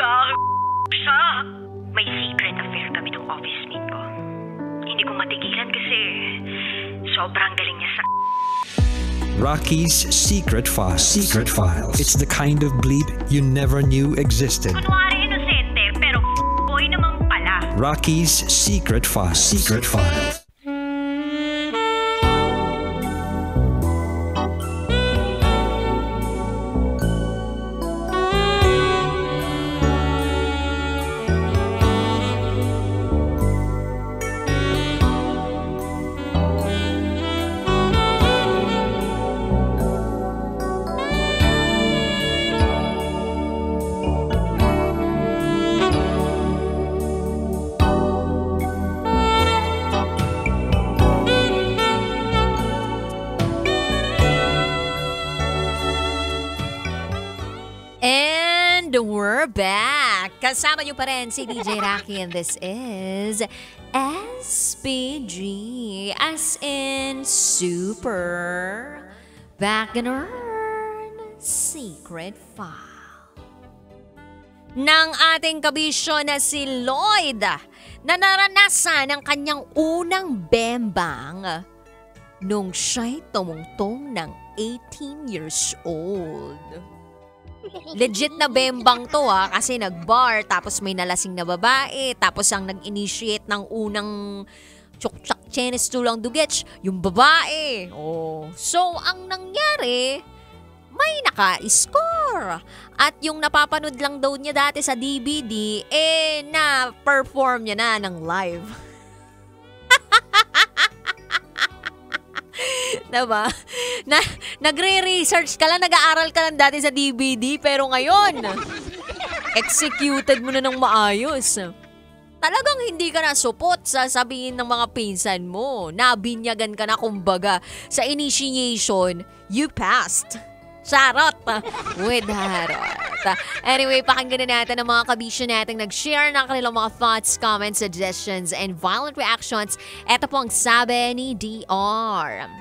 siya. May secret affair kami ng office mate ko. Hindi ko matigilan kasi sobrang galing niya sa... Rocky's Secret Files. Secret Files. It's the kind of bleep you never knew existed. Kunwari inosente, pero boy naman pala. Rocky's Secret Files. Secret Files. We're back! Kasama niyo pa rin si DJ Rocky and this is SPG as in Super Bacchanal Secret File ng ating kabisyo na si Lloyd na naranasan ang kanyang unang bembang nung siya'y tumungtong ng 18 years old. Legit na bembang to kasi nag-bar tapos may nalasing na babae tapos ang nag-initiate ng unang chok-chak chenes tulang dugets yung babae. Oh. So ang nangyari, may naka-score. At yung napapanood lang daw niya dati sa DVD, na-perform niya na ng live. Diba? Nagre-research ka lang, nag-aaral ka lang dati sa DVD, pero ngayon, executed mo na ng maayos. Talagang hindi ka na supot sa sabihin ng mga pinsan mo. Nabinyagan ka na kumbaga. Sa initiation, you passed. Charot! With harot. Anyway, pakinggan na natin ang mga kabisyo natin nag-share ng kanilang mga thoughts, comments, suggestions, and violent reactions. Ito po ang sabi ni DR.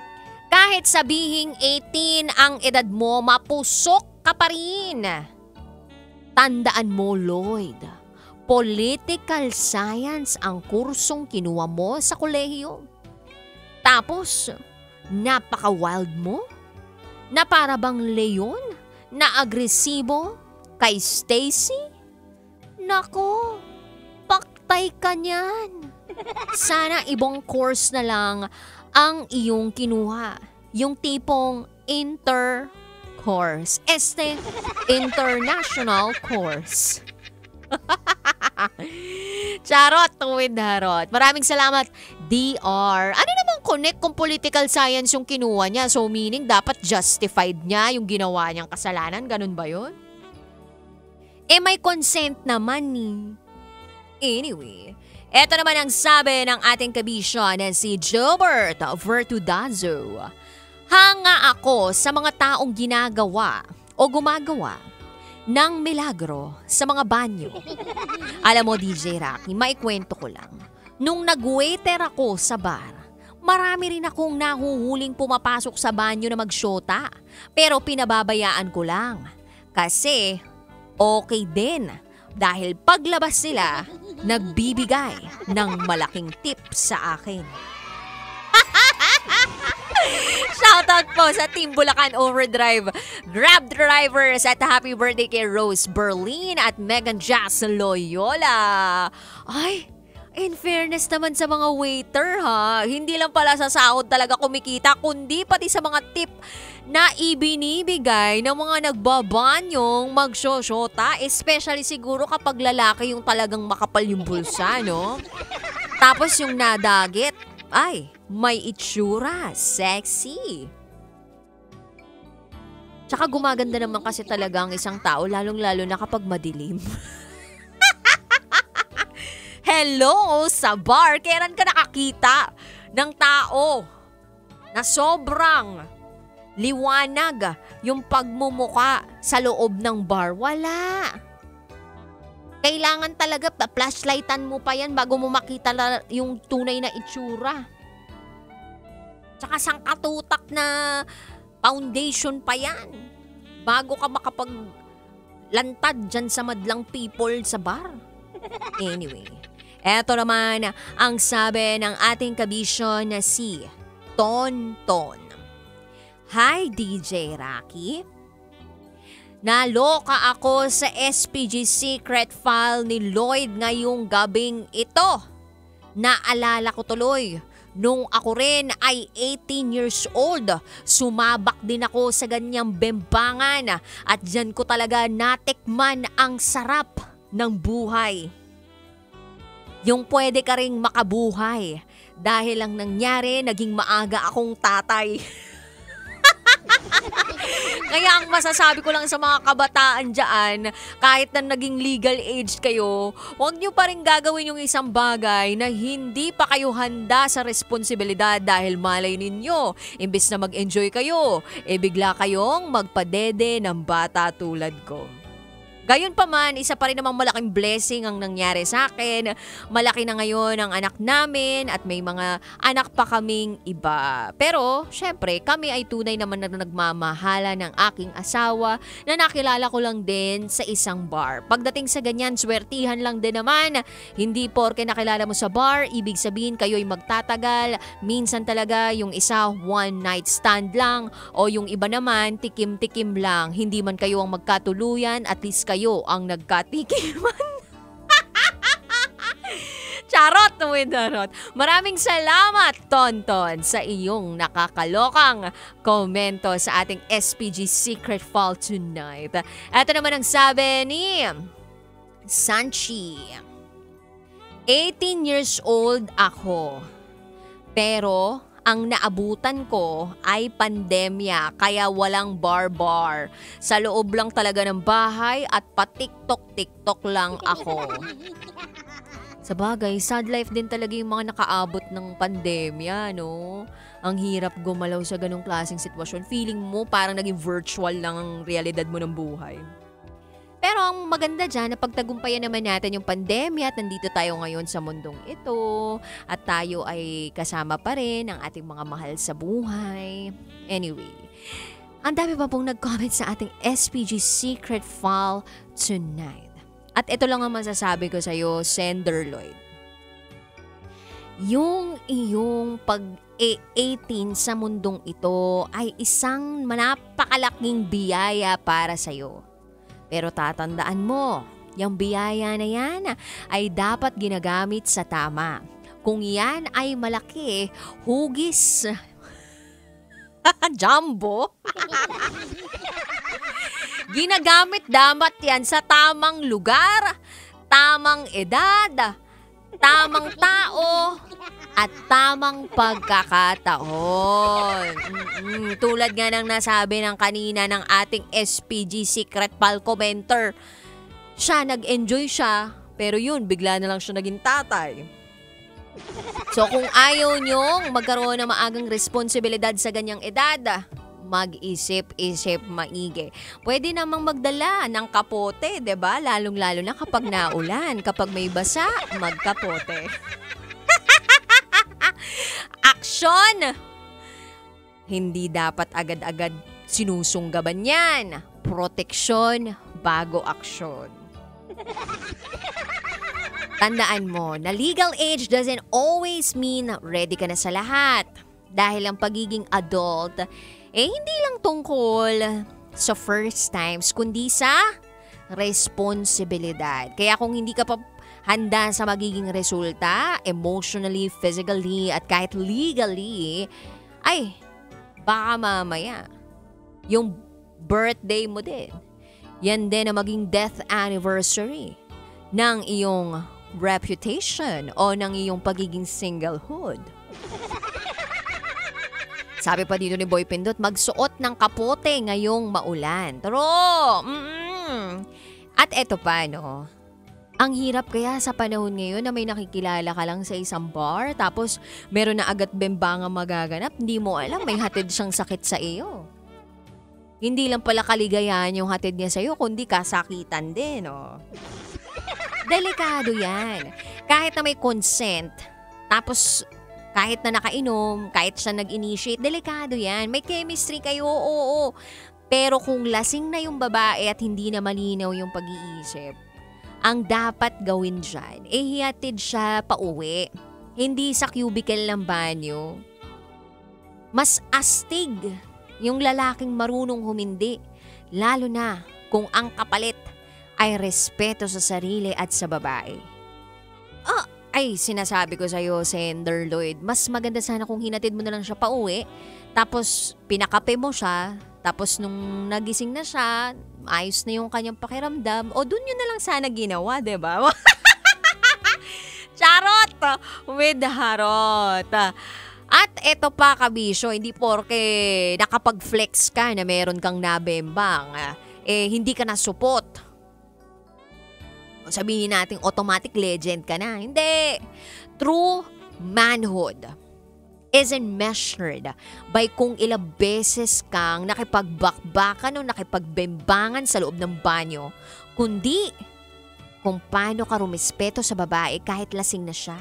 Kahit sabihing 18 ang edad mo, mapusok ka pa rin. Tandaan mo, Lloyd, political science ang kursong kinuha mo sa kolehiyo. Tapos, napaka-wild mo? Na para bang leon na agresibo kay Stacy? Nako, paktay ka niyan. Sana ibang course na lang ang iyong kinuha. Yung tipong inter-course. International course. Charot with harot. Maraming salamat, DR. Ano namang connect kung political science yung kinuha niya? So meaning dapat justified niya yung ginawa niyang kasalanan? Ganun ba yun? May consent naman ni. Anyway, eto naman ang sabi ng ating kabisyo na si Gilbert Vertudazo. Hanga ako sa mga taong ginagawa o gumagawa ng milagro sa mga banyo. Alam mo, DJ Rocky, maikwento ko lang. Nung nag-waiter ako sa bar, marami rin akong nahuhuling pumapasok sa banyo na magsyota. Pero pinababayaan ko lang. Kasi okay din. Dahil paglabas sila, nagbibigay ng malaking tip sa akin. Shoutout po sa Team Bulacan Overdrive, Grab drivers at happy birthday kay Rose Berlin at Megan Jazz Loyola. Ay, in fairness naman sa mga waiter hindi lang pala sa sahod talaga kumikita, kundi pati sa mga tip na ibinibigay ng mga nagbabanyong magsosyota, especially siguro kapag lalaki yung talagang makapal yung bulsa, no? Tapos yung nadagit, ay, may itsura, sexy. Tsaka gumaganda naman kasi talaga ang isang tao, lalong-lalo na kapag madilim. Hello, sa bar, kailan ka nakakita ng tao na sobrang liwanag yung pagmumuka sa loob ng bar? Wala. Kailangan talaga flashlightan mo pa yan bago mo makita yung tunay na itsura. Tsaka sangkatutak na foundation pa yan bago ka lantad dyan sa madlang people sa bar. Anyway, eto naman ang sabi ng ating kabisyo na si Tonton. Hi DJ Rocky. Naloka ako sa SPG secret file ni Lloyd ngayong gabing ito. Naalala ko tuloy. Nung ako rin ay 18 years old, sumabak din ako sa ganyang bembangan at dyan ko talaga natikman ang sarap ng buhay. Yung pwede ka ring makabuhay dahil lang nangyari naging maaga akong tatay. Kaya ang masasabi ko lang sa mga kabataan dyan, kahit na naging legal age kayo, huwag nyo pa rin gagawin yung isang bagay na hindi pa kayo handa sa responsibilidad dahil malay ninyo. Imbes na mag-enjoy kayo, bigla kayong magpadede ng bata tulad ko. Gayon pa man, isa pa rin namang malaking blessing ang nangyari sa akin. Malaki na ngayon ang anak namin at may mga anak pa kaming iba. Pero, syempre, kami ay tunay naman na nagmamahala ng aking asawa na nakilala ko lang din sa isang bar. Pagdating sa ganyan, swertihan lang din naman. Hindi porke nakilala mo sa bar, ibig sabihin kayo'y magtatagal. Minsan talaga yung isa one night stand lang o yung iba naman tikim-tikim lang. Hindi man kayo ang magkatuluyan, at least kayo ang nagkatikiman. Charot with darot. Maraming salamat, Tonton, sa iyong nakakalokang komento sa ating SPG Secret Fall tonight. Ito naman ang sabi ni Sanchi. 18 years old ako. Pero ang naabutan ko ay pandemya kaya walang bar-bar. Sa loob lang talaga ng bahay at pa-tiktok-tiktok lang ako. Sa bagay, sad life din talaga yung mga nakaabot ng pandemya, no? Ang hirap gumalaw sa ganong klaseng sitwasyon. Feeling mo parang naging virtual lang ang realidad mo ng buhay. Pero ang maganda dyan, napagtagumpayan naman natin yung pandemya at nandito tayo ngayon sa mundong ito at tayo ay kasama pa rin ang ating mga mahal sa buhay. Anyway, ang dami pa pong nag-comment sa ating SPG Secret File tonight. At ito lang ang masasabi ko sa'yo, Sender Lloyd. Yung iyong pag-18 sa mundong ito ay isang napakalaking biyaya para sa'yo. Pero tatandaan mo, yung biyaya na yan ay dapat ginagamit sa tama. Kung yan ay malaki, hugis, jumbo, ginagamit dapat yan sa tamang lugar, tamang edad, tamang tao, at tamang pagkakataon. Tulad nga ng nasabi ng kanina ng ating SPG Secret Pal commenter. Siya, nag-enjoy siya, pero yun, bigla na lang siya naging tatay. So kung ayaw nyong magkaroon ng maagang responsibilidad sa ganyang edad, mag-isip-isip maigi. Pwede namang magdala ng kapote, 'di ba? Lalong-lalo na kapag naulan, kapag may basa, magkapote. Aksyon! Hindi dapat agad-agad sinusunggaban yan. Proteksyon bago aksyon. Tandaan mo na legal age doesn't always mean ready ka na sa lahat. Dahil ang pagiging adult, hindi lang tungkol sa first times, kundi sa responsibilidad. Kaya kung hindi ka pa handa sa magiging resulta, emotionally, physically, at kahit legally, ay, baka mamaya, yung birthday mo din, yan din ang maging death anniversary ng iyong reputation o ng iyong pagiging singlehood. Sabi pa dito ni Boy Pindot, magsuot ng kapote ngayong maulan. Taro! At eto pa, no? Ang hirap kaya sa panahon ngayon na may nakikilala ka lang sa isang bar tapos meron na agad bembangang magaganap, hindi mo alam may hatid siyang sakit sa iyo. Hindi lang pala kaligayahan yung hatid niya sa iyo, kundi kasakitan din, no? Delikado yan. Kahit na may consent, tapos kahit na nakainom, kahit siya nag-initiate, delikado yan. May chemistry kayo, oo. Pero kung lasing na yung babae at hindi na malinaw yung pag-iisip, ang dapat gawin dyan, hihatid siya pauwi. Hindi sa cubicle ng banyo. Mas astig yung lalaking marunong humindi, lalo na kung ang kapalit ay respeto sa sarili at sa babae. Ay, sinasabi ko sa'yo, Sender Lloyd, mas maganda sana kung hinatid mo na lang siya pauwi, tapos pinakape mo siya, tapos nung nagising na siya, ayos na yung kanyang pakiramdam, o dun yun na lang sana ginawa, diba? Charot! With harot. At eto pa, kabisyo, hindi porke nakapag-flex ka na meron kang nabembang, hindi ka nasupot. Sabihin natin automatic legend ka na. Hindi. True manhood isn't measured by kung ilang beses kang nakipagbakbakan o nakipagbembangan sa loob ng banyo, kundi kung paano ka rumispeto sa babae kahit lasing na siya.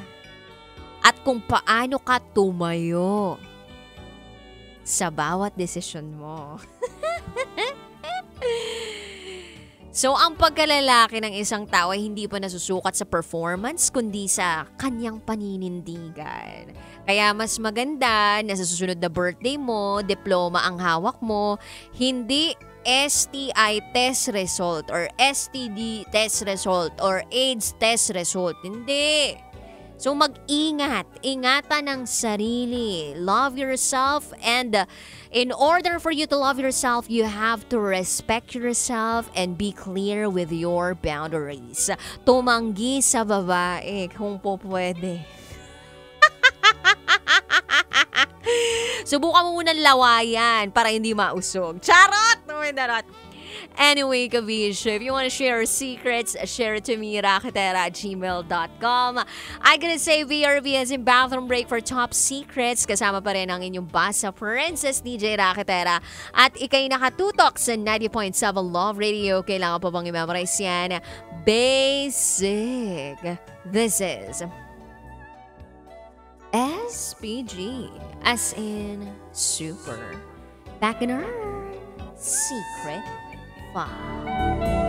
At kung paano ka tumayo sa bawat desisyon mo. So, ang pagkalalaki ng isang tao ay hindi pa nasusukat sa performance kundi sa kanyang paninindigan. Kaya mas maganda na sa susunod na birthday mo, diploma ang hawak mo, hindi STI test result or STD test result or AIDS test result. Hindi. So mag-ingat, ingatan ang sarili, love yourself, and in order for you to love yourself, you have to respect yourself and be clear with your boundaries. Tumanggi sa babae kung po pwede. Subukan mo munang lawayan para hindi mausog. Charot! No, not. Anyway, Kavish, if you want to share secrets, share it to me, rakatera@gmail.com. I'm gonna say VRV as in bathroom break for top secrets. Kasama pa rin ang inyong basa princess, DJ Rakatera. At ikay nakatutok sa 90.7 Love Radio. Kailangan pa bang i-memorize yan? Basic. This is SPG, as in super. Back in our secret 5.